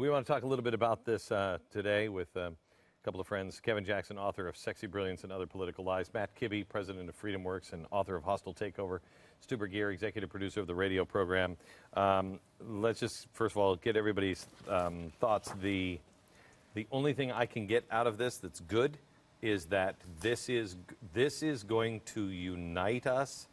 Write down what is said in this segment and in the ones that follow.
We want to talk a little bit about this today with a couple of friends. Kevin Jackson, author of Sexy Brilliance and Other Political Lies. Matt Kibbe, president of Freedom Works and author of Hostile Takeover. Stu Burguiere, executive producer of the radio program. Let's just, first of all, get everybody's thoughts. The only thing I can get out of this that's good is that this is going to unite us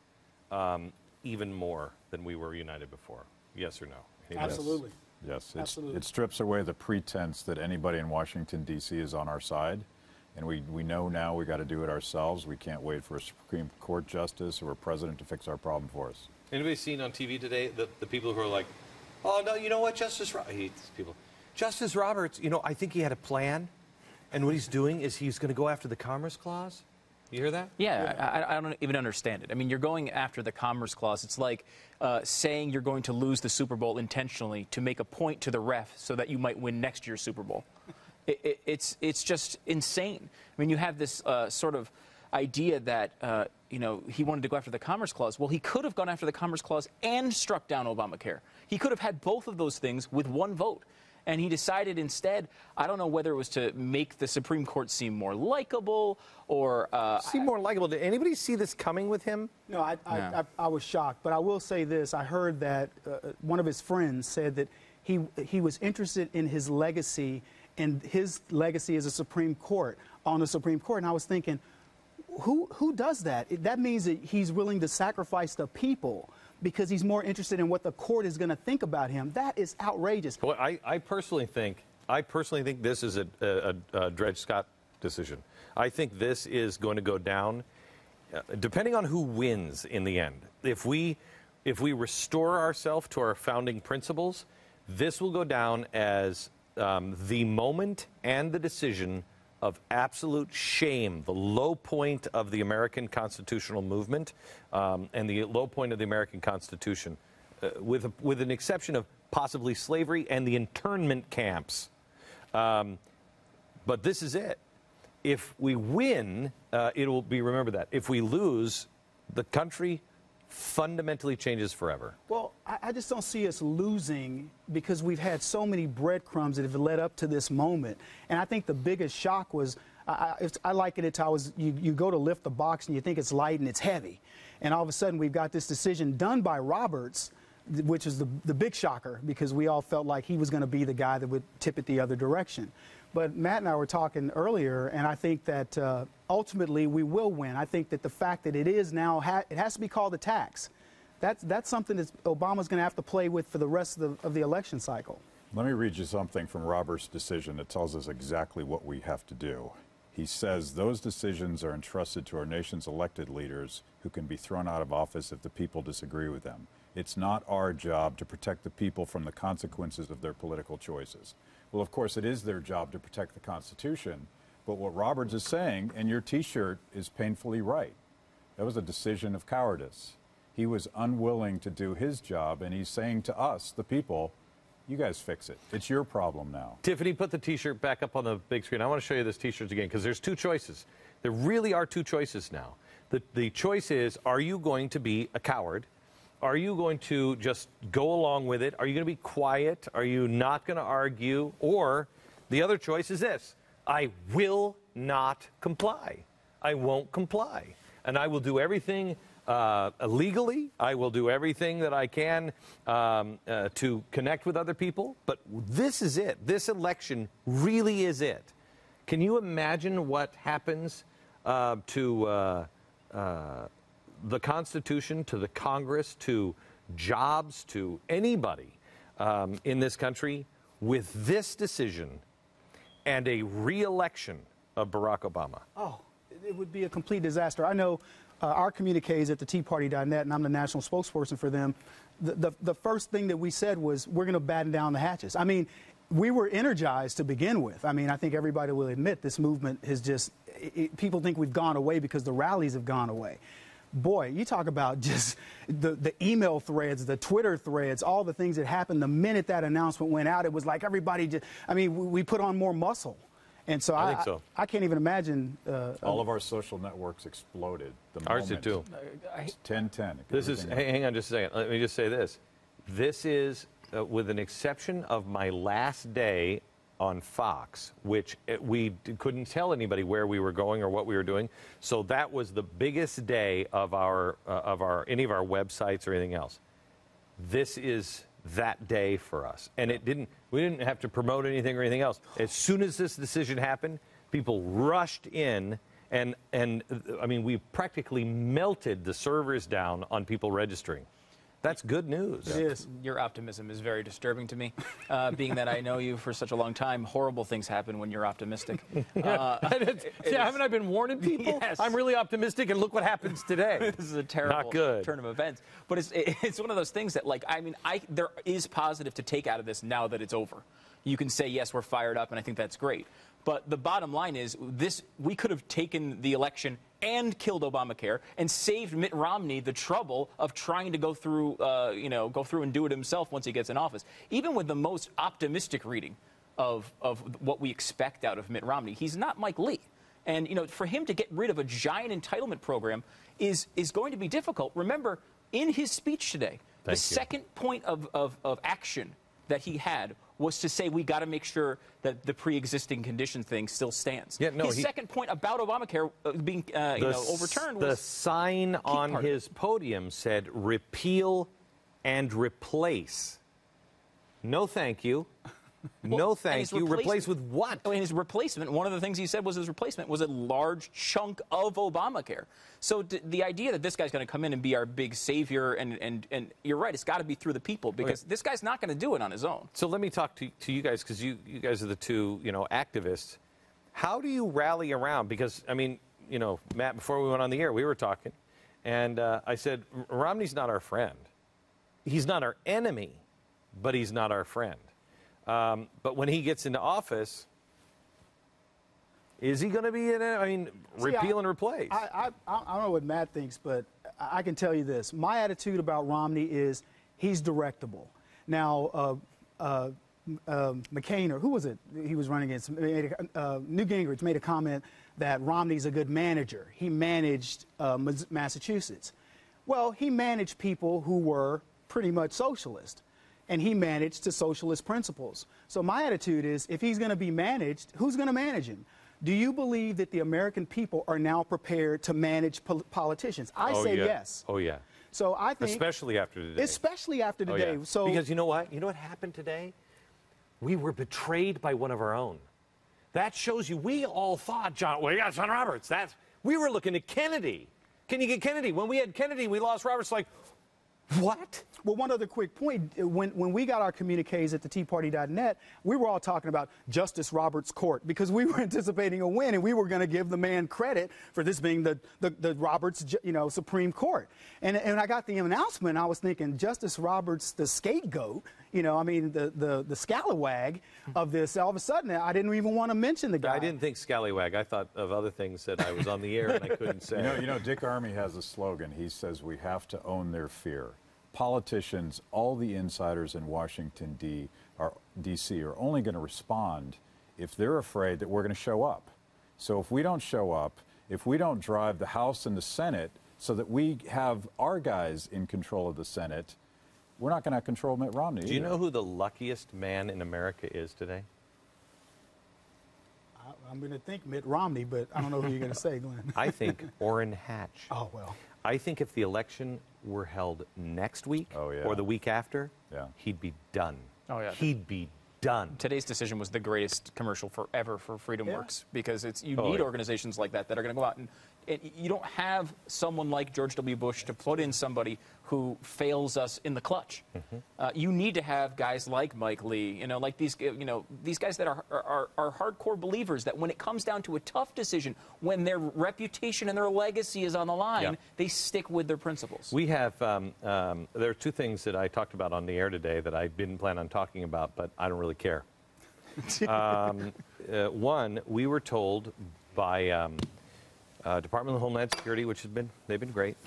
even more than we were united before. Yes or no? Anybody? Absolutely. Yes, Absolutely. It strips away the pretense that anybody in Washington, D.C. is on our side. And we know now we got to do it ourselves. We can't wait for a Supreme Court justice or a president to fix our problem for us. Anybody seen on TV today the people who are like, oh, no, you know what, Justice Roberts, I hate these people. Justice Roberts, you know, I think he had a plan. And what he's doing is he's going to go after the Commerce Clause. You hear that? Yeah, I don't even understand it. I mean, you're going after the Commerce Clause. It's like saying you're going to lose the Super Bowl intentionally to make a point to the ref so that you might win next year's Super Bowl. It's just insane. I mean, you have this sort of idea that, you know, he wanted to go after the Commerce Clause. Well, he could have gone after the Commerce Clause and struck down Obamacare. He could have had both of those things with one vote. And he decided instead, I don't know whether it was to make the Supreme Court seem more likable or... seem more likable. Did anybody see this coming with him? No, I was shocked. But I will say this. I heard that one of his friends said that he was interested in his legacy, and his legacy as a Supreme Court, on the Supreme Court. And I was thinking, who does that? That means that he's willing to sacrifice the people because he's more interested in what the court is going to think about him. That is outrageous. Well, I personally think this is a Dred Scott decision. I think this is going to go down, depending on who wins in the end. If we restore ourselves to our founding principles, this will go down as the moment and the decision of absolute shame, the low point of the American constitutional movement and the low point of the American Constitution, with an exception of possibly slavery and the internment camps. But this is it. If we win, it will be, remember that. If we lose, the country fundamentally changes forever. Well, I just don't see us losing because we've had so many breadcrumbs that have led up to this moment. And I think the biggest shock was, I liken it to, you go to lift the box and you think it's light and it's heavy. And all of a sudden we've got this decision done by Roberts, which is the big shocker, because we all felt like he was going to be the guy that would tip it the other direction. But Matt and I were talking earlier, and I think that ultimately we will win. I think that the fact that it is now, it has to be called a tax. That's something that Obama's going to have to play with for the rest of the election cycle. Let me read you something from Roberts' decision that tells us exactly what we have to do. He says, those decisions are entrusted to our nation's elected leaders who can be thrown out of office if the people disagree with them. It's not our job to protect the people from the consequences of their political choices. Well, of course, it is their job to protect the Constitution, but what Roberts is saying, and your T-shirt is painfully right, that was a decision of cowardice. He was unwilling to do his job, and he's saying to us, the people, you guys fix it. It's your problem now. Tiffany, put the T-shirt back up on the big screen. I want to show you this T-shirt again, because there's two choices. There really are two choices now. The choice is, are you going to be a coward? Are you going to just go along with it? Are you going to be quiet? Are you not going to argue? Or the other choice is this: I will not comply. I won't comply. And I will do everything legally. I will do everything that I can to connect with other people. But this is it. This election really is it. Can you imagine what happens to the Constitution, to the Congress, to jobs, to anybody in this country with this decision and a re-election of Barack Obama? Oh, it would be a complete disaster. I know our communique is at the teaparty.net, and I'm the national spokesperson for them. The first thing that we said was, we're going to batten down the hatches. I mean, we were energized to begin with. I mean, I think everybody will admit this movement has just, people think we've gone away because the rallies have gone away. Boy, you talk about just the email threads, the Twitter threads, all the things that happened the minute that announcement went out. It was like everybody just, I mean, we put on more muscle. And so I think so. I can't even imagine. All of our social networks exploded. Ours did too. It's 10-10. This is, hang on just a second. Let me just say this. This is with an exception of my last day on Fox, which we couldn't tell anybody where we were going or what we were doing. So that was the biggest day of any of our websites or anything else. This is that day for us, and we didn't have to promote anything or anything else. As soon as this decision happened, people rushed in, and I mean, we practically melted the servers down on people registering. That's good news. It is. Your optimism is very disturbing to me. Being that I know you for such a long time, horrible things happen when you're optimistic. Haven't I been warning people? Yes. I'm really optimistic, and look what happens today. This is a terrible turn of events. But it's one of those things that, like, I mean, there is positive to take out of this now that it's over. You can say, yes, we're fired up, and I think that's great. But the bottom line is, we could have taken the election and killed Obamacare and saved Mitt Romney the trouble of trying to go through and do it himself once he gets in office. Even with the most optimistic reading of what we expect out of Mitt Romney, he's not Mike Lee. And, for him to get rid of a giant entitlement program is going to be difficult. Remember, in his speech today, the second point of action that he had was to say we got to make sure that the pre-existing condition thing still stands. Yeah, no, his second point about Obamacare being overturned was the sign on his podium said repeal and replace. No, thank you. No, thank you. Replace with what? I mean, his replacement, one of the things he said was his replacement was a large chunk of Obamacare. So the idea that this guy's going to come in and be our big savior, and you're right, it's got to be through the people, because this guy's not going to do it on his own. So let me talk to you guys, because you guys are the two, activists. How do you rally around? Because, I mean, Matt, before we went on the air, we were talking, and I said, Romney's not our friend. He's not our enemy, but he's not our friend. But when he gets into is he going to be repeal and replace? I don't know what Matt thinks, but I can tell you this. My attitude about Romney is he's directable. Now, McCain, or who was it he was running against? Newt Gingrich made a comment that Romney's a good manager. He managed Massachusetts. Well, he managed people who were pretty much socialist, and he managed to socialist principles. So my attitude is, if he's going to be managed, who's going to manage him? Do you believe that the American people are now prepared to manage politicians? I say yes. Oh, yeah. So I think, especially after today. Especially after today. Yeah. So because you know what? You know what happened today? We were betrayed by one of our own. That shows you. We all thought John Roberts. We were looking at Kennedy. Can you get Kennedy? When we had Kennedy, we lost Roberts. Like, what? Well, one other quick point. When we got our communiques at the teaparty.net, we were all talking about Justice Roberts' court, because we were anticipating a win, and we were going to give the man credit for this being the Roberts, Supreme Court. And I got the announcement, I was thinking, Justice Roberts, the scapegoat, the scallywag of this. All of a sudden, I didn't even want to mention the guy. I didn't think scallywag. I thought of other things that I was on the air and I couldn't say. Dick Armey has a slogan. He says we have to own their fear. Politicians, all the insiders in Washington, D.C. are only going to respond if they're afraid that we're going to show up. So if we don't show up, if we don't drive the House and the Senate so that we have our guys in control of the Senate, we're not going to control Mitt Romney. Do you know who the luckiest man in America is today? I'm going to think Mitt Romney, but I don't know who you're going to say, Glenn. I think Orrin Hatch. Oh, well. I think if the election were held next week or the week after, he'd be done. Oh, yeah. He'd be done. Today's decision was the greatest commercial forever for FreedomWorks, because you need organizations like that are going to go out and you don't have someone like George W. Bush to put in somebody who fails us in the clutch. You need to have guys like Mike Lee, like these guys that are hardcore believers that when it comes down to a tough decision, when their reputation and their legacy is on the line, they stick with their principles. We have, there are two things that I talked about on the air today that I didn't plan on talking about, but I don't really care. One, we were told by Department of Homeland Security, which they've been great,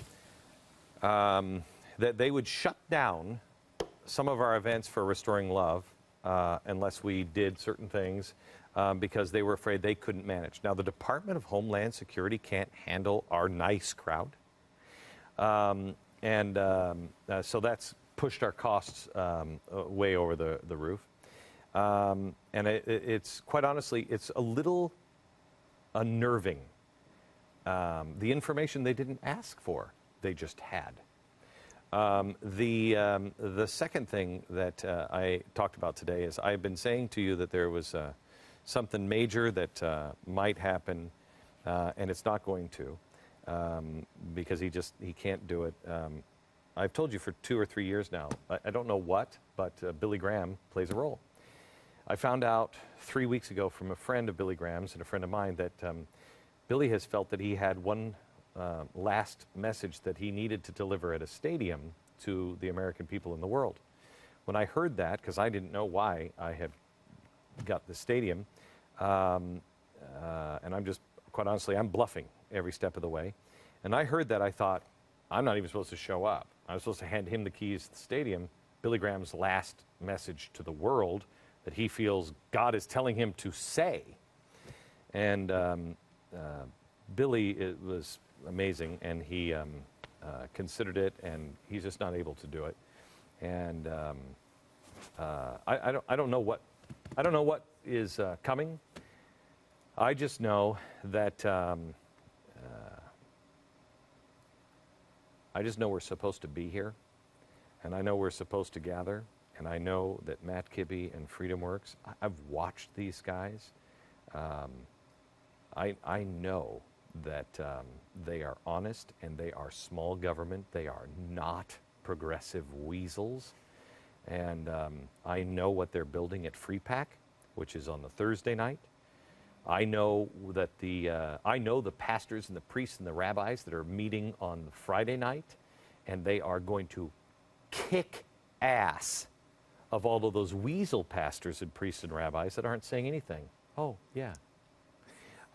that they would shut down some of our events for Restoring Love unless we did certain things because they were afraid they couldn't manage. Now, the Department of Homeland Security can't handle our nice crowd. So that's pushed our costs way over the roof. And it's quite honestly, it's a little unnerving. The information they didn't ask for, they just had. The second thing that I talked about today is I've been saying to you that there was something major that might happen, and it's not going to, because he can't do it. I've told you for 2 or 3 years now. I don't know what, but Billy Graham plays a role. I found out 3 weeks ago from a friend of Billy Graham's and a friend of mine that Billy has felt that he had one last message that he needed to deliver at a stadium to the American people in the world. When I heard that, because I didn't know why I had got the stadium, and I'm just, quite honestly, I'm bluffing every step of the way. And I heard that, I thought, I'm not even supposed to show up. I'm supposed to hand him the keys to the stadium, Billy Graham's last message to the world that he feels God is telling him to say. And Billy was amazing, and he considered it, and he's just not able to do it. And I don't know what is coming. I just know that I just know we're supposed to be here, and I know we're supposed to gather, and I know that Matt Kibbe and FreedomWorks, I've watched these guys. I know that they are honest, and they are small government. They are not progressive weasels. And I know what they're building at Free Pack, which is on the Thursday night. I know that I know the pastors and the priests and the rabbis that are meeting on Friday night, and they are going to kick ass of all of those weasel pastors and priests and rabbis that aren't saying anything. Oh, yeah.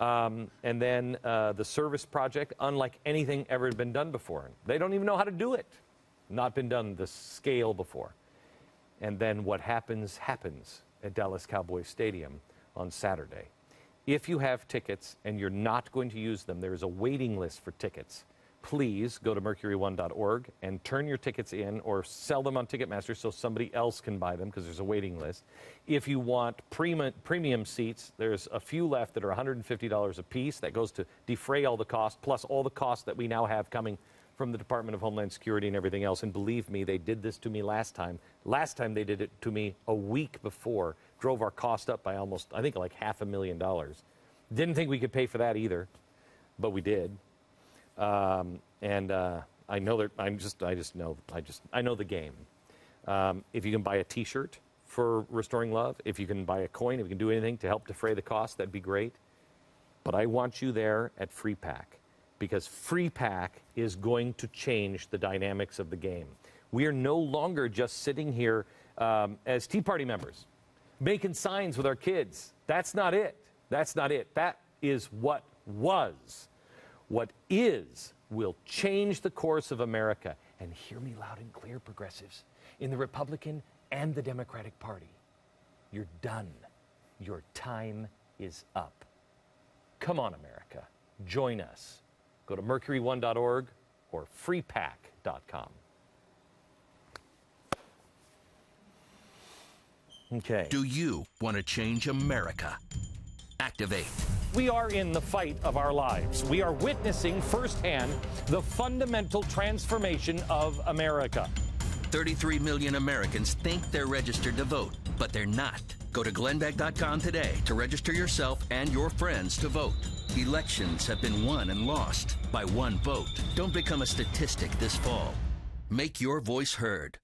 And then the Service Project, unlike anything ever been done before. They don't even know how to do it. Not been done this scale before. And then what happens at Dallas Cowboys Stadium on Saturday. If you have tickets and you're not going to use them, there is a waiting list for tickets. Please go to mercury1.org and turn your tickets in or sell them on Ticketmaster so somebody else can buy them because there's a waiting list. If you want premium seats, there's a few left that are $150 a piece. That goes to defray all the costs, plus all the costs that we now have coming from the Department of Homeland Security and everything else. And believe me, they did this to me last time. Last time they did it to me a week before. Drove our cost up by almost, I think, like $500,000. Didn't think we could pay for that either, but we did. I know that I know the game. If you can buy a T-shirt for Restoring Love, if you can buy a coin, if you can do anything to help defray the cost, that'd be great. But I want you there at Free Pack, because Free Pack is going to change the dynamics of the game. We are no longer just sitting here as Tea Party members, making signs with our kids. That's not it. That's not it. That is what was. What is will change the course of America. And hear me loud and clear, progressives, in the Republican and the Democratic Party. You're done. Your time is up. Come on, America. Join us. Go to mercury1.org or freepack.com. Okay. Do you want to change America? Activate. We are in the fight of our lives. We are witnessing firsthand the fundamental transformation of America. 33 million Americans think they're registered to vote, but they're not. Go to glennbeck.com today to register yourself and your friends to vote. Elections have been won and lost by one vote. Don't become a statistic this fall. Make your voice heard.